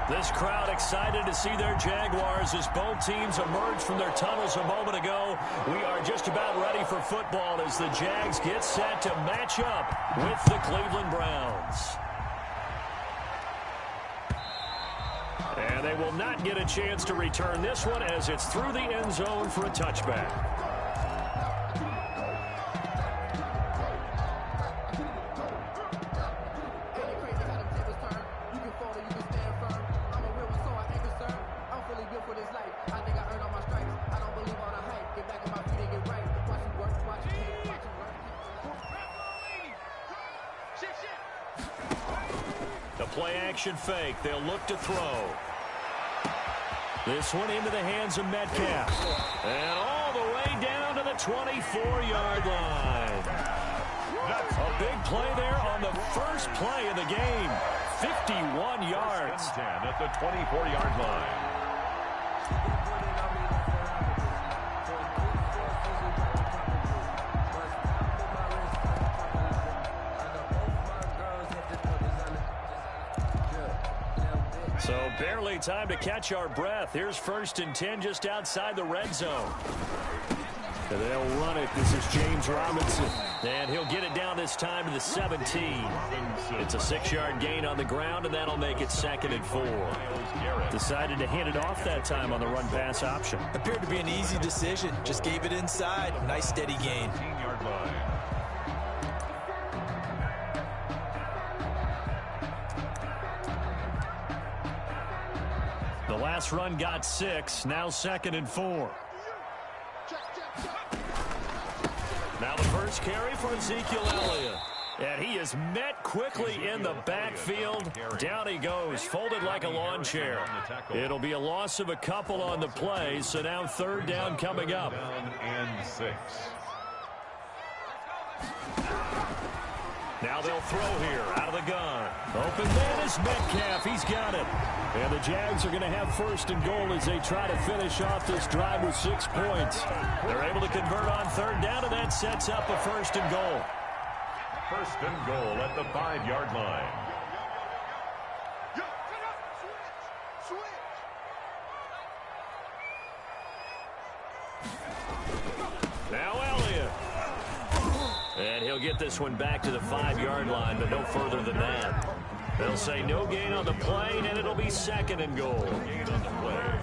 This crowd excited to see their Jaguars as both teams emerge from their tunnels a moment ago. We are just about ready for football as the Jags get set to match up with the Cleveland Browns. And they will not get a chance to return this one as it's through the end zone for a touchback. Play-action fake. They'll look to throw. This one into the hands of Metcalf. And all the way down to the 24-yard line. A big play there on the first play of the game. 51 yards. 10 at the 24-yard line. So barely time to catch our breath. Here's 1st and 10 just outside the red zone. And they'll run it. This is James Robinson. And he'll get it down this time to the 17. It's a 6-yard gain on the ground, and that'll make it 2nd and 4. Decided to hand it off that time on the run-pass option. Appeared to be an easy decision. Just gave it inside. Nice steady gain. 15-yard line. The last run got 6. Now 2nd and 4. Now the first carry for Ezekiel Elliott. And he is met quickly in the backfield. Down he goes, folded like a lawn chair. It'll be a loss of a couple on the play, so now 3rd down coming up. 3rd down and 6. Now they'll throw here out of the gun. Open man is Metcalf. He's got it. And the Jags are going to have 1st and goal as they try to finish off this drive with 6 points. They're able to convert on 3rd down, and that sets up a 1st and goal. 1st and goal at the 5-yard line. Now Elliott. And he'll get this one back to the 5-yard line, but no further than that. They'll say no gain on the play, and it'll be 2nd and goal.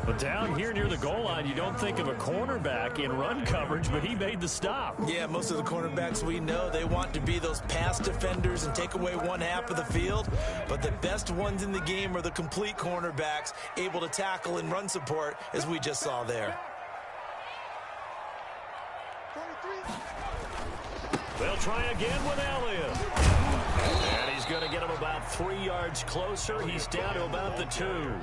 But down here near the goal line, you don't think of a cornerback in run coverage, but he made the stop. Yeah, most of the cornerbacks we know, they want to be those pass defenders and take away one half of the field. But the best ones in the game are the complete cornerbacks, able to tackle and run support, as we just saw there. They'll try again with Elliott. And he's going to get him about 3 yards closer. He's down to about the 2.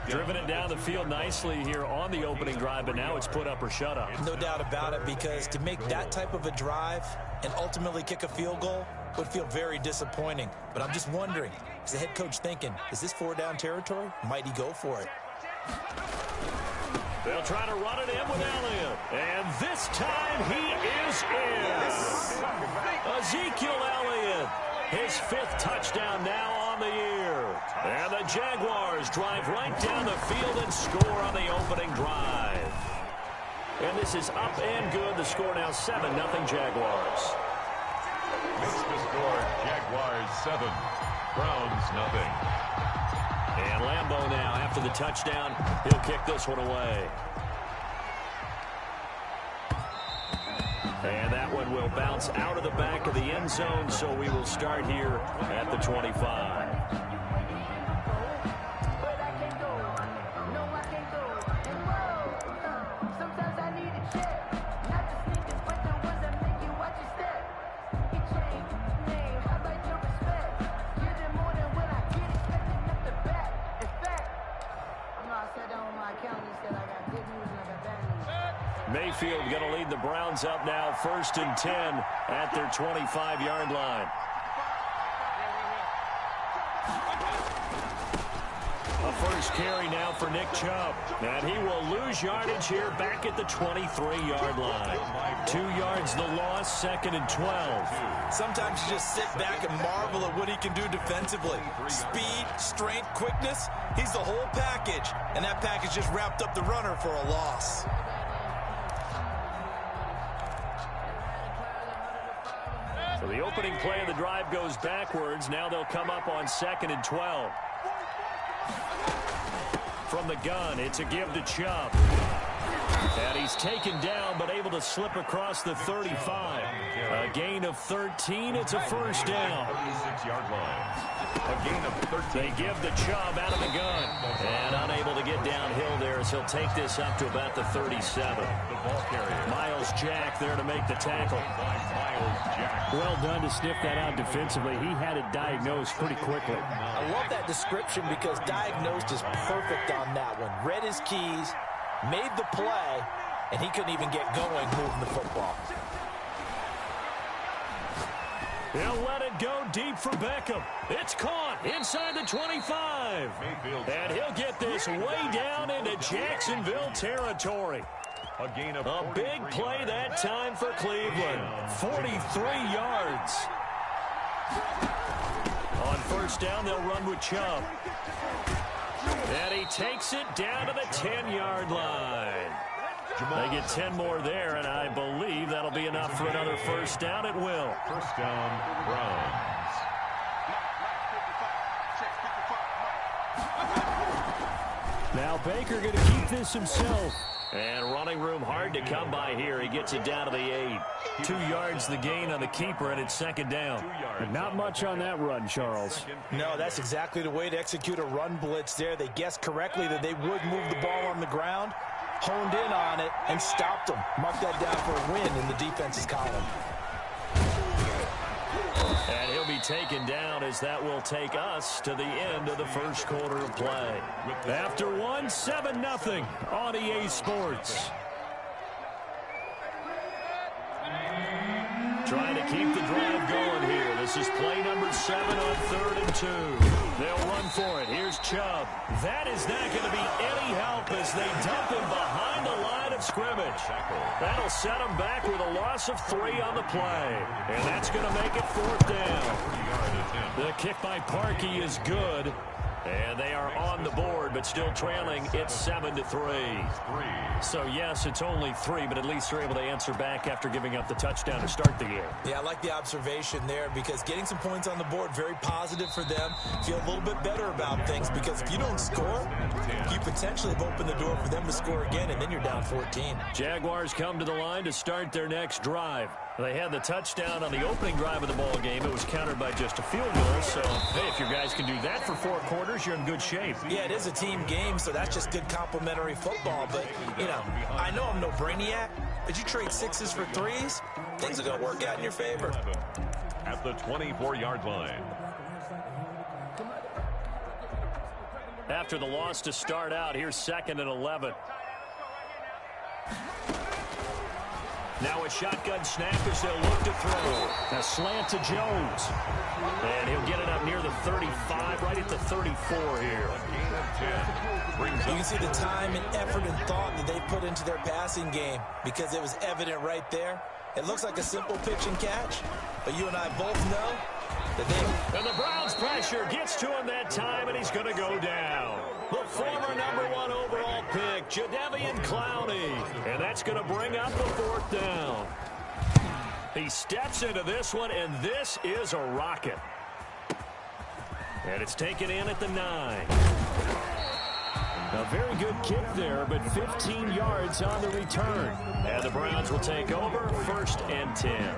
Driven it down the field nicely here on the opening drive, but now it's put up or shut up. No doubt about it, because to make that type of a drive and ultimately kick a field goal would feel very disappointing. But I'm just wondering, is the head coach thinking, is this 4-down territory? Might he go for it? They'll try to run it in with Elliott. And this time he is in. Ezekiel Elliott, his 5th touchdown now on the year. And the Jaguars drive right down the field and score on the opening drive. And this is up and good. The score now 7-0 Jaguars. Makes the score Jaguars 7, Browns 0. And Lambeau now, after the touchdown, he'll kick this one away. And that one will bounce out of the back of the end zone, so we will start here at the 25. Mayfield going to lead the Browns up now, 1st and 10 at their 25-yard line. A first carry now for Nick Chubb. And he will lose yardage here back at the 23-yard line. 2 yards the loss, 2nd and 12. Sometimes you just sit back and marvel at what he can do defensively. Speed, strength, quickness, he's the whole package. And that package just wrapped up the runner for a loss. So the opening play of the drive goes backwards. Now they'll come up on 2nd and 12. From the gun, it's a give to Chubb. And he's taken down, but able to slip across the 35. A gain of 13. It's a first down. 36-yard line. A gain of 13. They give the Chubb out of the gun. And unable to get downhill there as he'll take this up to about the 37. The ball carrier. Miles Jack there to make the tackle. Well done to sniff that out defensively. He had it diagnosed pretty quickly. I love that description because diagnosed is perfect on that one. Read his keys, made the play, and he couldn't even get going moving the football. He'll let it go deep for Beckham. It's caught inside the 25. And he'll get this way down into Jacksonville territory. A gain of a big play that time for Cleveland. 43 yards. On first down, they'll run with Chubb. And he takes it down to the 10-yard line. They get 10 more there, and I believe that'll be enough for another first down. It will. First down, Browns. Now Baker going to keep this himself. And running room hard to come by here. He gets it down to the 8. 2 yards the gain on the keeper, and it's 2nd down. Not much on that run, Charles. No, that's exactly the way to execute a run blitz there. They guessed correctly that they would move the ball on the ground, honed in on it, and stopped them. Mark that down for a win in the defense's column. And he'll be taken down as that will take us to the end of the first quarter of play. After 1, 7-0 on EA Sports. Trying to keep the drive going here. This is play number 7 on 3rd and 2. They'll run for it. Here's Chubb. That is not going to be any help as they dump him behind the line of scrimmage. That'll set him back with a loss of 3 on the play. And that's going to make it 4th down. The kick by Parkey is good. And they are on the board, but still trailing. It's 7-3. So, yes, it's only 3, but at least they're able to answer back after giving up the touchdown to start the game. Yeah, I like the observation there because getting some points on the board, very positive for them. Feel a little bit better about things because if you don't score, you potentially have opened the door for them to score again, and then you're down 14. Jaguars come to the line to start their next drive. They had the touchdown on the opening drive of the ball game. It was countered by just a field goal. So, hey, if your guys can do that for 4 quarters, you're in good shape. Yeah, it is a team game, so that's just good complimentary football. But, you know, I know I'm no brainiac, but you trade 6s for 3s, things are going to work out in your favor. At the 24-yard line. After the loss to start out, here's 2nd and 11. Now a shotgun snap as they'll look to throw. A slant to Jones. And he'll get it up near the 35, right at the 34 here. You can see the time and effort and thought that they put into their passing game because it was evident right there. It looks like a simple pitch and catch, but you and I both know that they... And the Browns pressure gets to him that time, and he's going to go down. The former #1 overall pick, Jadeveon Clowney. And that's going to bring up the 4th down. He steps into this one, and this is a rocket. And it's taken in at the 9. A very good kick there, but 15 yards on the return. And the Browns will take over 1st and 10.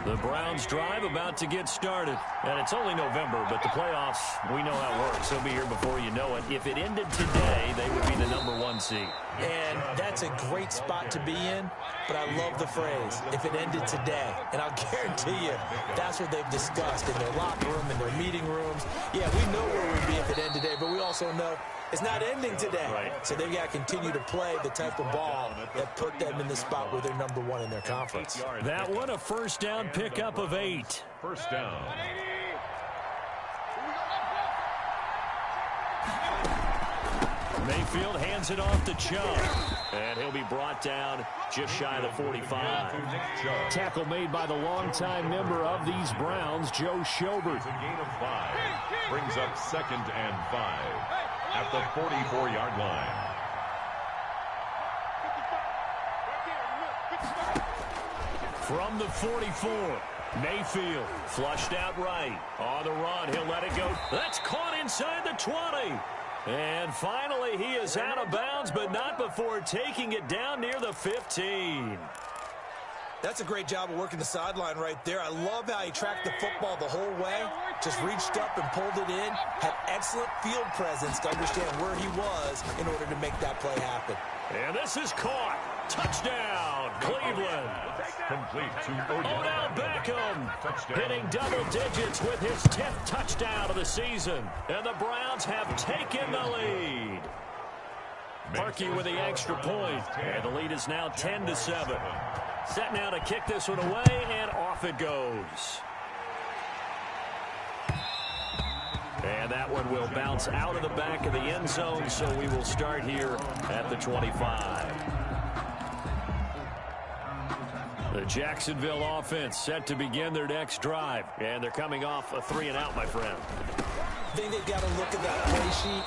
The Browns drive about to get started. And it's only November, but the playoffs, we know how it works. They'll be here before you know it. If it ended today, they would be the #1 seed. And that's a great spot to be in, but I love the phrase, if it ended today. And I'll guarantee you, that's what they've discussed in their locker room, in their meeting rooms. Yeah, we know where we'd be if it ended today, but we also know it's not ending today. Right. So they've got to continue to play the type of ball that put them in the spot where they're #1 in their conference. That one, a first down pickup of 8. First down. Mayfield hands it off to Chubb. And he'll be brought down just shy of the 45. Tackle made by the longtime member of these Browns, Joe Schobert. It's a gain of 5. Brings up 2nd and 5 at the 44-yard line. From the 44, Mayfield flushed out right. On the run, he'll let it go. That's caught inside the 20. And finally, he is out of bounds, but not before taking it down near the 15. That's a great job of working the sideline right there. I love how he tracked the football the whole way. Just reached up and pulled it in. Had excellent field presence to understand where he was in order to make that play happen. And this is caught. Touchdown, Cleveland. Complete to Odell Beckham hitting double digits with his 10th touchdown of the season. And the Browns have taken the lead. Parkey with the extra point. And the lead is now 10-7. Set now to kick this one away, and off it goes. And that one will bounce out of the back of the end zone, so we will start here at the 25. The Jacksonville offense set to begin their next drive. And they're coming off a 3-and-out, my friend. I think they've got to look at that play sheet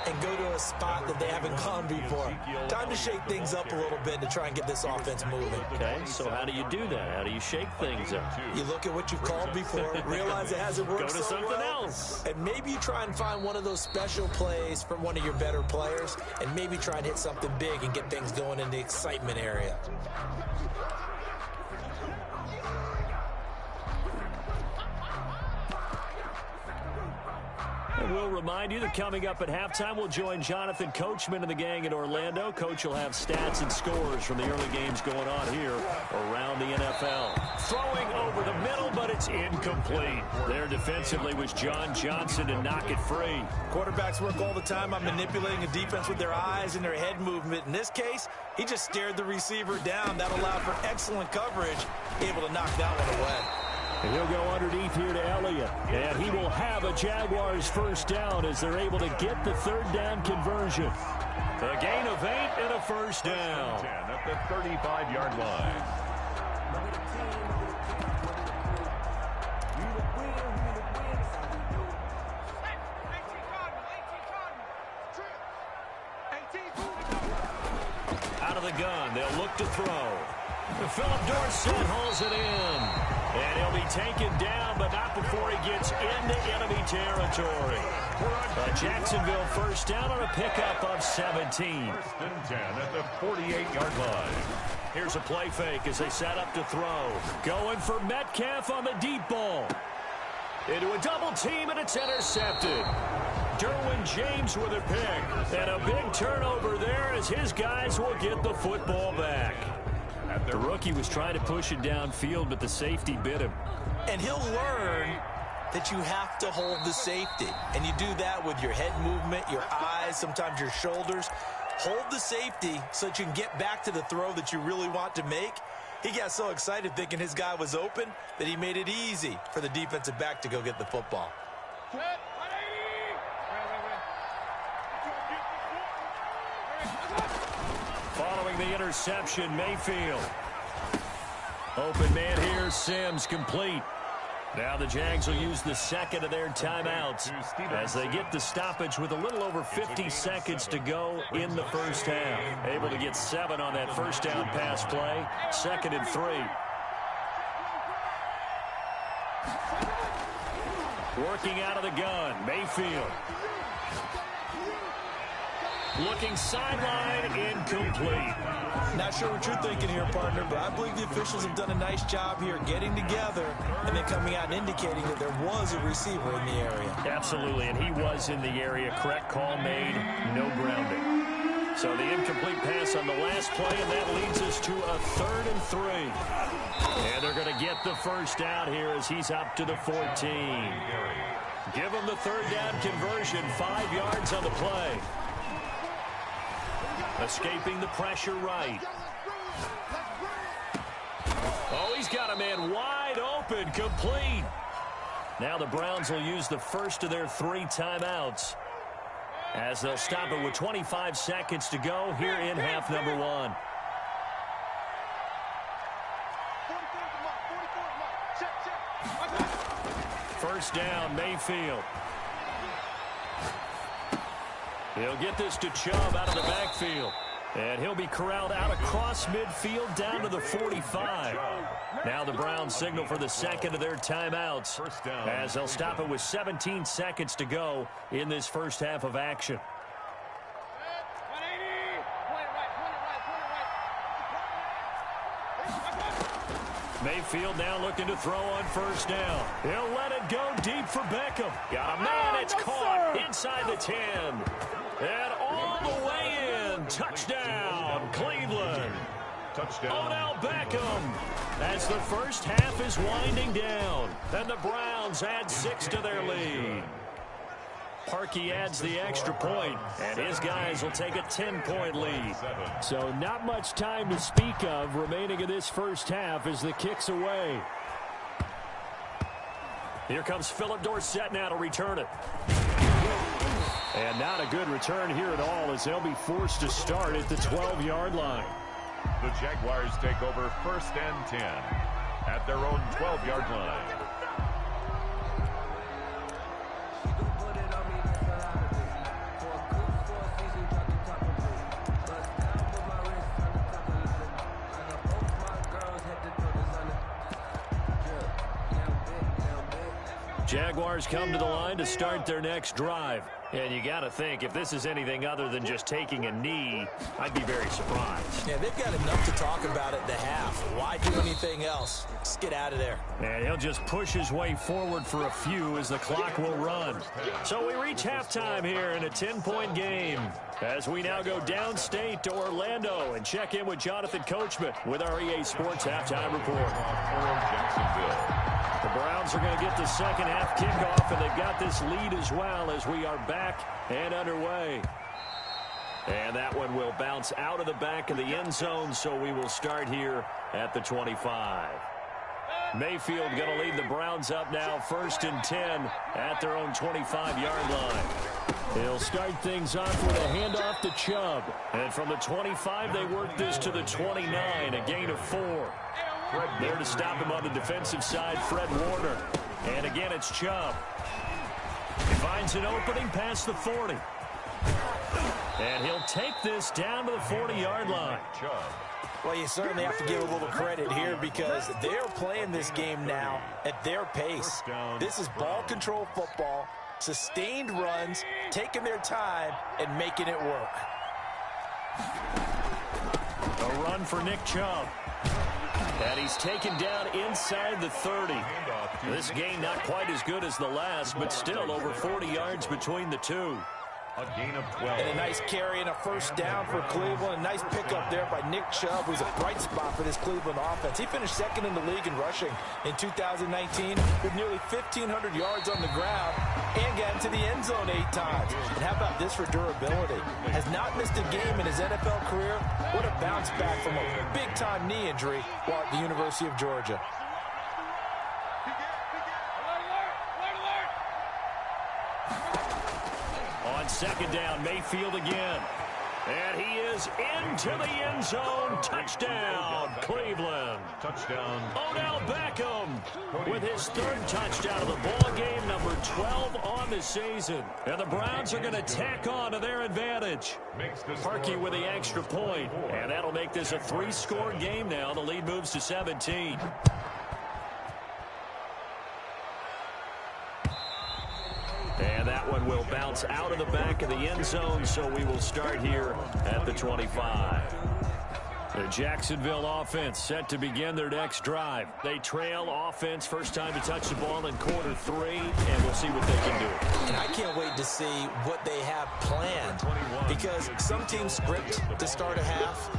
and go to a spot that they haven't gone before. Time to shake things up a little bit to try and get this offense moving. Okay, so how do you do that? How do you shake things up? You look at what you've called before, realize it hasn't worked so well. Go to something else. And maybe you try and find one of those special plays from one of your better players, and maybe try and hit something big and get things going in the excitement area. We'll remind you that coming up at halftime, we'll join Jonathan Coachman and the gang in Orlando. Coach will have stats and scores from the early games going on here around the NFL. Throwing over the middle, but it's incomplete. There defensively was John Johnson to knock it free. Quarterbacks work all the time on manipulating a defense with their eyes and their head movement. In this case, he just stared the receiver down. That allowed for excellent coverage, able to knock that one away. And he'll go underneath here to Elliott. And he will have a Jaguars first down as they're able to get the third down conversion. A gain of 8 and a first down. 10 at the 35-yard line. Out of the gun, they'll look to throw. Philip Dorsett holds it in. And he'll be taken down, but not before he gets into enemy territory. A Jacksonville first down on a pickup of 17. 1st and 10 at the 48-yard line. Here's a play fake as they set up to throw. Going for Metcalf on the deep ball. Into a double team, and it's intercepted. Derwin James with a pick. And a big turnover there as his guys will get the football back. The rookie was trying to push it downfield, but the safety bit him. And he'll learn that you have to hold the safety. And you do that with your head movement, your eyes, sometimes your shoulders. Hold the safety so that you can get back to the throw that you really want to make. He got so excited thinking his guy was open that he made it easy for the defensive back to go get the football. Following the interception, Mayfield. Open man here, Sims complete. Now the Jags will use the second of their timeouts as they get the stoppage with a little over 50 seconds to go in the first half. Able to get 7 on that first down pass play. 2nd and 3. Working out of the gun, Mayfield. Looking sideline, incomplete. Not sure what you're thinking here, partner, but I believe the officials have done a nice job here getting together and then coming out and indicating that there was a receiver in the area. Absolutely, and he was in the area. Correct call made, no grounding. So the incomplete pass on the last play, and that leads us to a 3rd and 3. And they're going to get the first down here as he's up to the 14. Give him the third down conversion, 5 yards on the play. Escaping the pressure right. Oh, he's got a man wide open, complete. Now the Browns will use the first of their 3 timeouts. as they'll stop it with 25 seconds to go here in half number one. First down, Mayfield. He'll get this to Chubb out of the backfield. And he'll be corralled out across midfield down to the 45. Now the Browns signal for the second of their timeouts as they'll stop it with 17 seconds to go in this first half of action. Mayfield now looking to throw on first down. He'll let it go deep for Beckham. Got a man, it's caught inside the 10. And all the way in. Touchdown, Cleveland. Touchdown. Odell Beckham as the first half is winding down. And the Browns add 6 to their lead. Parkey adds the extra point, and his guys will take a 10-point lead. So not much time to speak of remaining in this first half as the kick's away. Here comes Philip Dorsett now to return it. And not a good return here at all as they'll be forced to start at the 12-yard line. The Jaguars take over first and 10 at their own 12-yard line. Jaguars come to the line to start their next drive. And you got to think, if this is anything other than just taking a knee, I'd be very surprised. Yeah, they've got enough to talk about at the half. Why do anything else? Just get out of there. And he'll just push his way forward for a few as the clock will run. So we reach halftime here in a 10-point game as we now go downstate to Orlando and check in with Jonathan Coachman with our EA Sports Halftime Report. The Browns are going to get the second half kickoff, and they've got this lead as well as we are back and underway. And that one will bounce out of the back of the end zone, so we will start here at the 25. Mayfield going to lead the Browns up now, first and 10 at their own 25-yard line. He'll start things off with a handoff to Chubb. And from the 25, they work this to the 29, a gain of 4. There to stop him on the defensive side, Fred Warner. And again, it's Chubb. He finds an opening past the 40. And he'll take this down to the 40-yard line. Well, you certainly have to give a little credit here because they're playing this game now at their pace. This is ball control football, sustained runs, taking their time, and making it work. A run for Nick Chubb. And he's taken down inside the 30. This game not quite as good as the last, but still over 40 yards between the two. A gain of 12. And a nice carry and a first down for Cleveland. A nice pickup there by Nick Chubb, who's a bright spot for this Cleveland offense. He finished second in the league in rushing in 2019 with nearly 1,500 yards on the ground and got into the end zone 8 times. And how about this for durability? Has not missed a game in his NFL career. What a bounce back from a big-time knee injury while at the University of Georgia. On second down, Mayfield again. And he is into the end zone. Touchdown, Cleveland. Touchdown. Odell Beckham with his third touchdown of the ball game, number 12 on the season. And the Browns are going to tack on to their advantage. Parkey with the extra point. And that'll make this a 3-score game now. The lead moves to 17. And that one will bounce out of the back of the end zone, so we will start here at the 25. The Jacksonville offense set to begin their next drive. They trail offense, first time to touch the ball in quarter 3, and we'll see what they can do. And I can't wait to see what they have planned because some teams script to start a half.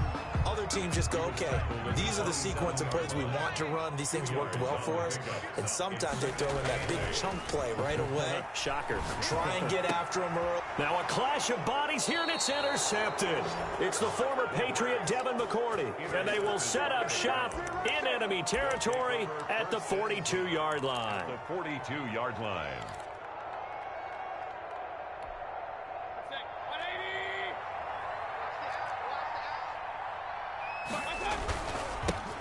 Other teams just go, okay, these are the sequence of plays we want to run. These things worked well for us. And sometimes they throw in that big chunk play right away. Shocker. Try and get after them early. Now a clash of bodies here, and it's intercepted. It's the former Patriot Devin McCourty, and they will set up shop in enemy territory at the 42-yard line. The 42-yard line.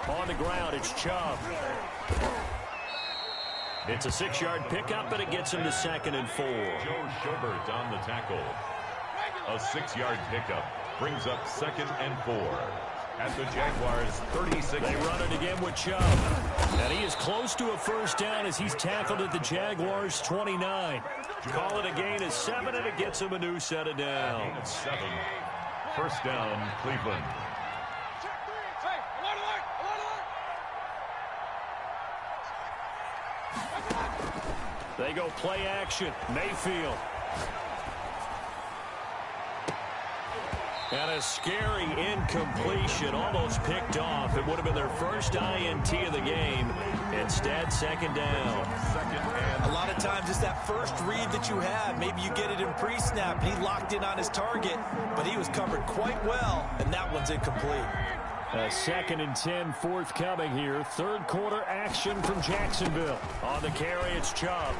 On the ground, it's Chubb. It's a 6-yard pickup, and it gets him to 2nd and 4. Joe Schobert on the tackle. A 6-yard pickup brings up 2nd and 4. At the Jaguars' 36. They run it again with Chubb. And he is close to a first down as he's tackled at the Jaguars' 29. Call it a gain of 7, and it gets him a new set of downs. Gain of 7. First down, Cleveland. They go play action. Mayfield. And a scary incompletion, almost picked off. It would have been their first INT of the game. Instead, 2nd down. A lot of times it's that first read that you have. Maybe you get it in pre-snap, and he locked in on his target, but he was covered quite well, and that one's incomplete. A 2nd and 10 forthcoming here. Third quarter action from Jacksonville. On the carry, it's Chubb.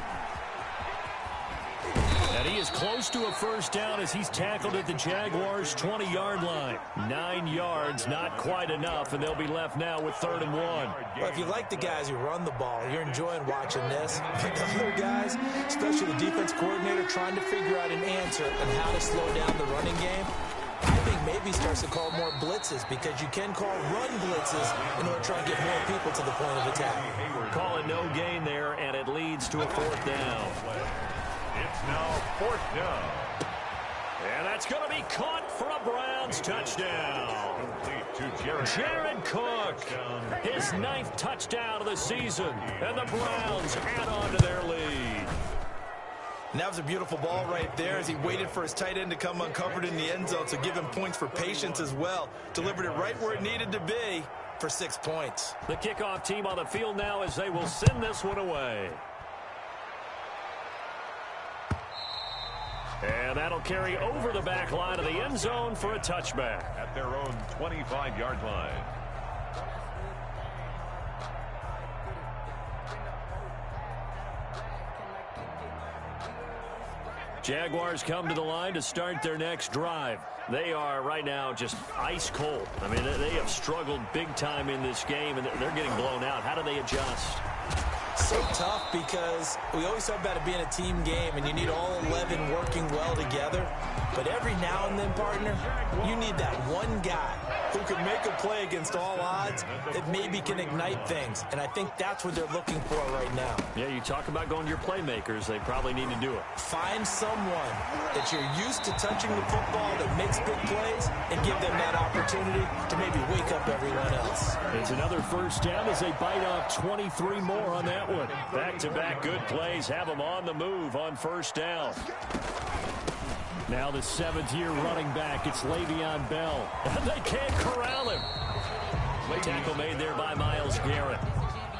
And he is close to a first down as he's tackled at the Jaguars' 20-yard line. 9 yards, not quite enough, and they'll be left now with 3rd and 1. Well, if you like the guys who run the ball, you're enjoying watching this. But the other guys, especially the defense coordinator, trying to figure out an answer on how to slow down the running game, I think maybe he starts to call more blitzes, because you can call run blitzes in order to try and get more people to the point of attack. Call it no gain there, and it leads to a 4th down. It's now 4th down. And that's going to be caught for a Browns touchdown. Complete to Jared Cook, his 9th touchdown of the season, and the Browns add on to their lead. And that was a beautiful ball right there as he waited for his tight end to come uncovered in the end zone, so give him points for patience as well. Delivered it right where it needed to be for 6 points. The kickoff team on the field now as they will send this one away. And that'll carry over the back line of the end zone for a touchback. At their own 25-yard line. Jaguars come to the line to start their next drive. They are right now just ice cold. I mean, they have struggled big time in this game, and they're getting blown out. How do they adjust? So tough, because we always talk about it being a team game, and you need all 11 working well together. But every now and then, partner, you need that one guy who can make a play against all odds that maybe can ignite things. And I think that's what they're looking for right now. Yeah, you talk about going to your playmakers. They probably need to do it. Find someone that you're used to touching the football that makes big plays and give them that opportunity to maybe wake up everyone else. It's another first down as they bite off 23 more on that one. Back-to-back good plays have them on the move on first down. Now the 7th-year running back, it's Le'Veon Bell. And they can't corral him. Tackle made there by Myles Garrett.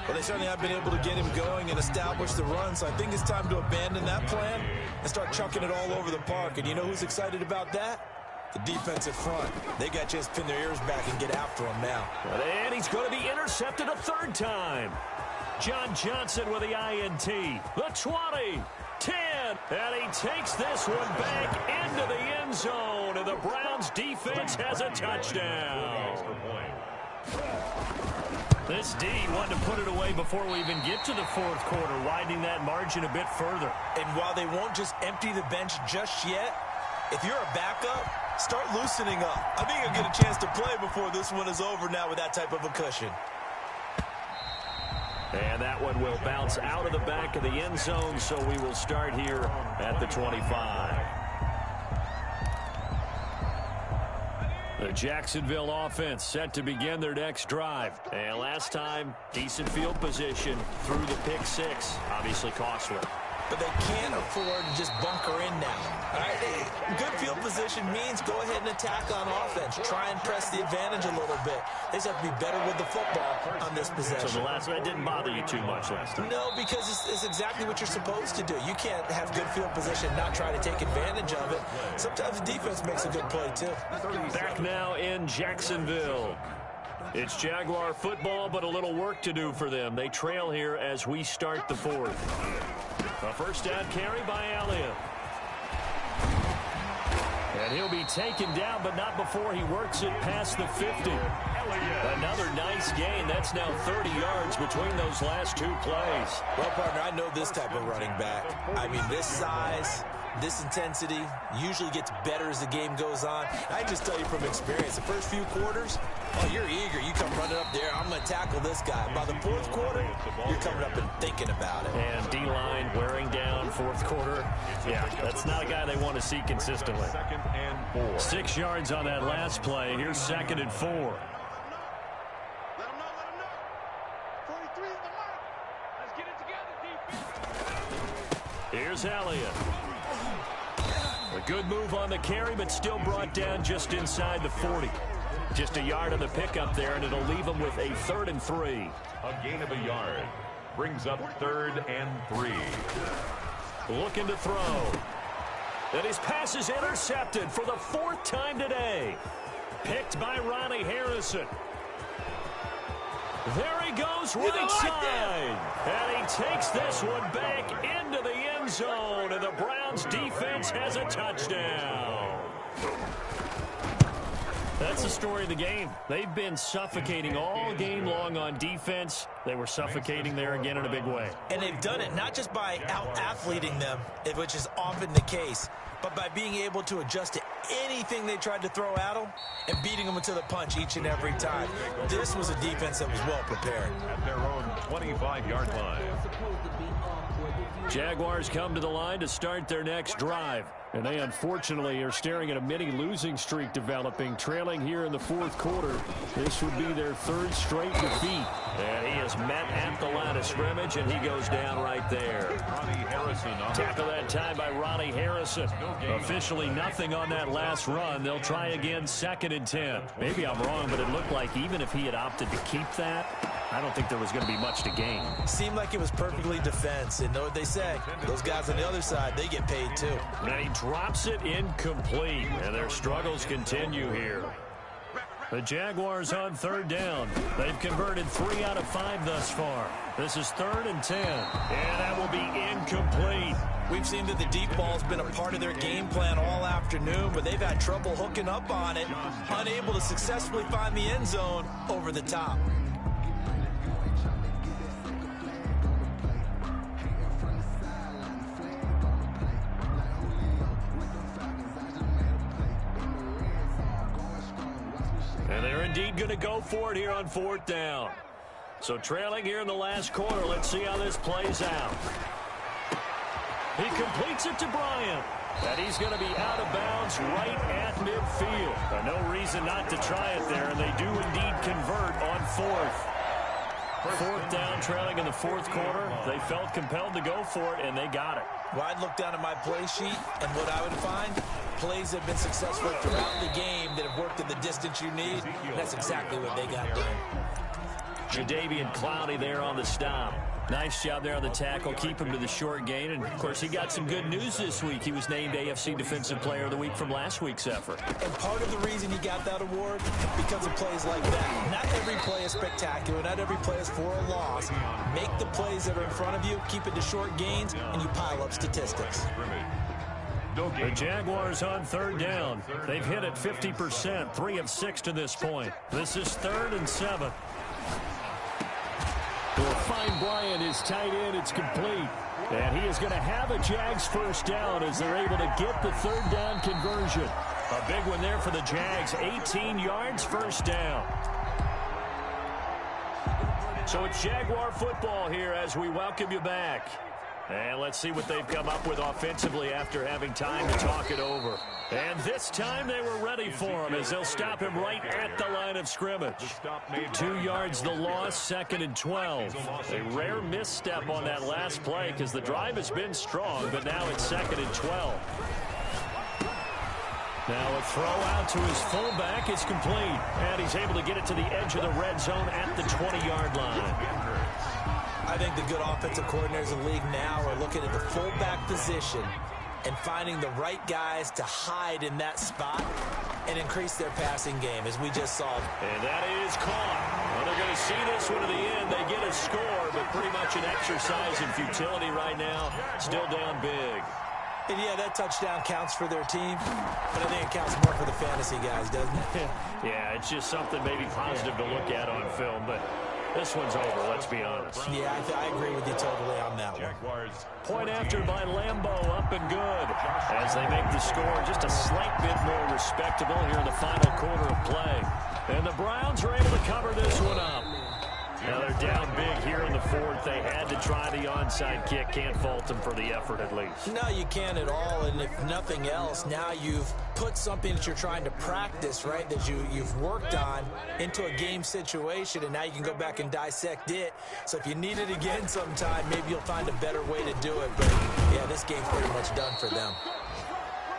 Well, they certainly have been able to get him going and establish the run, so I think it's time to abandon that plan and start chucking it all over the park. And you know who's excited about that? The defensive front. They got a chance to pin their ears back and get after him now. And he's going to be intercepted a 3rd time. John Johnson with the INT. The 20. 10, and he takes this one back into the end zone, and the Browns defense has a touchdown. This D wanted to put it away before we even get to the 4th quarter, widening that margin a bit further. And while they won't just empty the bench just yet, if you're a backup, start loosening up. I think you'll get a chance to play before this one is over now with that type of a cushion. And that one will bounce out of the back of the end zone, so we will start here at the 25. The Jacksonville offense set to begin their next drive. And last time, decent field position through the pick 6. Obviously costly. But they can't afford to just bunker in now. All right? Good field position means go ahead and attack on offense. Try and press the advantage a little bit. They just have to be better with the football on this possession. So the last one didn't bother you too much last time? No, because it's exactly what you're supposed to do. You can't have good field position and not try to take advantage of it. Sometimes the defense makes a good play, too. Back now in Jacksonville. It's Jaguar football, but a little work to do for them. They trail here as we start the 4th. A first down carry by Elliott. And he'll be taken down, but not before he works it past the 50. Another nice gain. That's now 30 yards between those last two plays. Well, partner, I know this type of running back. I mean, this size, this intensity usually gets better as the game goes on. I just tell you from experience, the first few quarters, oh, you're eager. You come running up there, I'm going to tackle this guy. By the fourth quarter, you're coming up and thinking about it. And D-line wearing down fourth quarter. Yeah, that's not a guy they want to see consistently. 6 yards on that last play. Here's 2nd and 4. Here's Elliott. A good move on the carry, but still brought down just inside the 40. Just a yard on the pickup there, and it'll leave him with a 3rd and 3. A gain of a yard. Brings up 3rd and 3. Looking to throw. And his pass is intercepted for the 4th time today. Picked by Ronnie Harrison. There he goes right side. And he takes this one back into the end zone. And the Browns defense has a touchdown. That's the story of the game. They've been suffocating all game long on defense. They were suffocating there again in a big way. And they've done it not just by out-athleting them, which is often the case, but by being able to adjust to anything they tried to throw at them and beating them to the punch each and every time. This was a defense that was well prepared. At their own 25-yard line. Jaguars come to the line to start their next drive. And they unfortunately are staring at a mini losing streak developing, trailing here in the fourth quarter. This would be their 3rd straight defeat. And he is met at the line of scrimmage, and he goes down right there. Tackle that time by Ronnie Harrison. Officially nothing on that last run. They'll try again 2nd and 10. Maybe I'm wrong, but it looked like even if he had opted to keep that, I don't think there was going to be much to gain. Seemed like it was perfectly defense. And know what they say? Those guys on the other side, they get paid too. Now he drops it incomplete, and their struggles continue here. The Jaguars on 3rd down. They've converted 3 out of 5 thus far. This is 3rd and 10, and that will be incomplete. We've seen that the deep ball's been a part of their game plan all afternoon, but they've had trouble hooking up on it, unable to successfully find the end zone over the top. And they're indeed going to go for it here on 4th down. So trailing here in the last quarter, let's see how this plays out. He completes it to Bryant. And he's going to be out of bounds right at midfield. No reason not to try it there, and they do indeed convert on 4th. 4th down, trailing in the 4th quarter. They felt compelled to go for it, and they got it. Well, I'd look down at my play sheet, and what I would find, plays have been successful throughout the game that have worked at the distance you need. And that's exactly what they got done. Jadeveon Clowney there on the stop. Nice job there on the tackle. Keep him to the short gain. And, of course, he got some good news this week. He was named AFC Defensive Player of the Week from last week's effort. And part of the reason he got that award, because of plays like that. Not every play is spectacular. Not every play is for a loss. Make the plays that are in front of you, keep it to short gains, and you pile up statistics. The Jaguars on 3rd down. They've hit it 50%, 3 of 6 to this point. This is 3rd and 7. They'll find Bryant, his tight end. It's complete. And he is going to have a Jags 1st down as they're able to get the 3rd down conversion. A big one there for the Jags. 18 yards, 1st down. So it's Jaguar football here as we welcome you back. And let's see what they've come up with offensively after having time to talk it over. And this time they were ready for him as they'll stop him right at the line of scrimmage. 2 yards the loss, 2nd and 12. A rare misstep on that last play because the drive has been strong, but now it's 2nd and 12. Now a throw out to his fullback is complete. And he's able to get it to the edge of the red zone at the 20-yard line. I think the good offensive coordinators in the league now are looking at the fullback position and finding the right guys to hide in that spot and increase their passing game, as we just saw. And that is caught. Well, they're going to see this one to the end. They get a score, but pretty much an exercise in futility right now. Still down big. And yeah, that touchdown counts for their team, but I think it counts more for the fantasy guys, doesn't it? Yeah, it's just something maybe positive to look at on film, but this one's over, let's be honest. Yeah, I agree with you totally on that one. Point after by Lambo, up and good. As they make the score just a slight bit more respectable here in the final quarter of play. And the Browns are able to cover this one up. Now they're down big here in the fourth. They had to try the onside kick. Can't fault them for the effort at least. No, you can't at all. And if nothing else, now you've put something that you're trying to practice, right, that you've worked on into a game situation, and now you can go back and dissect it. So if you need it again sometime, maybe you'll find a better way to do it. But, yeah, this game's pretty much done for them.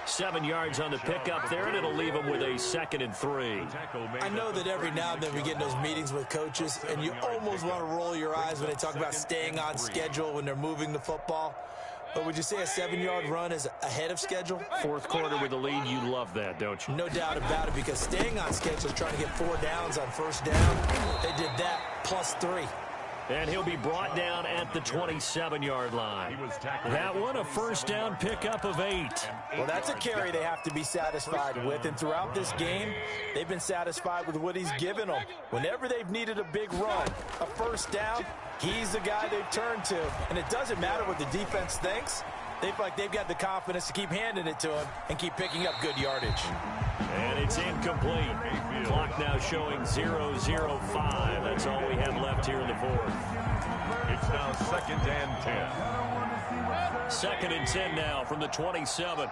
7 yards on the pickup there, and it'll leave them with a 2nd and 3. I know that every now and then we get in those meetings with coaches, and you almost want to roll your eyes when they talk about staying on schedule when they're moving the football. But would you say a 7-yard run is ahead of schedule? Fourth quarter with the lead, you love that, don't you? No doubt about it, because staying on schedule is trying to get 4 downs on first down. They did that plus 3. And he'll be brought down at the 27-yard line. That one, a first down pickup of 8. Well, that's a carry they have to be satisfied with. And throughout this game, they've been satisfied with what he's given them. Whenever they've needed a big run, a first down, he's the guy they've turned to. And it doesn't matter what the defense thinks. They feel like they've got the confidence to keep handing it to him and keep picking up good yardage. And it's incomplete. Clock now showing 0:05. That's all we have left here in the fourth. It's now 2nd and 10. 2nd and 10 now from the 27.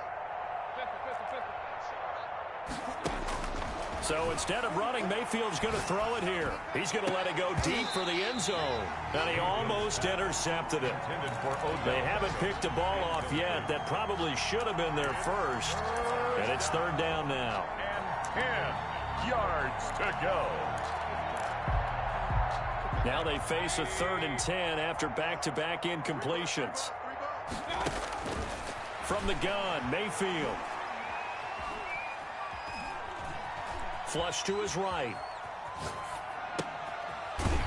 So instead of running, Mayfield's going to throw it here. He's going to let it go deep for the end zone. And he almost intercepted it. They haven't picked a ball off yet. That probably should have been their first. And it's 3rd down now. And 10 yards to go. Now they face a 3rd and 10 after back-to-back incompletions. From the gun, Mayfield. Flush to his right.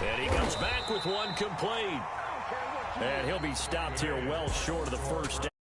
And he comes back with one complete. And he'll be stopped here well short of the first down.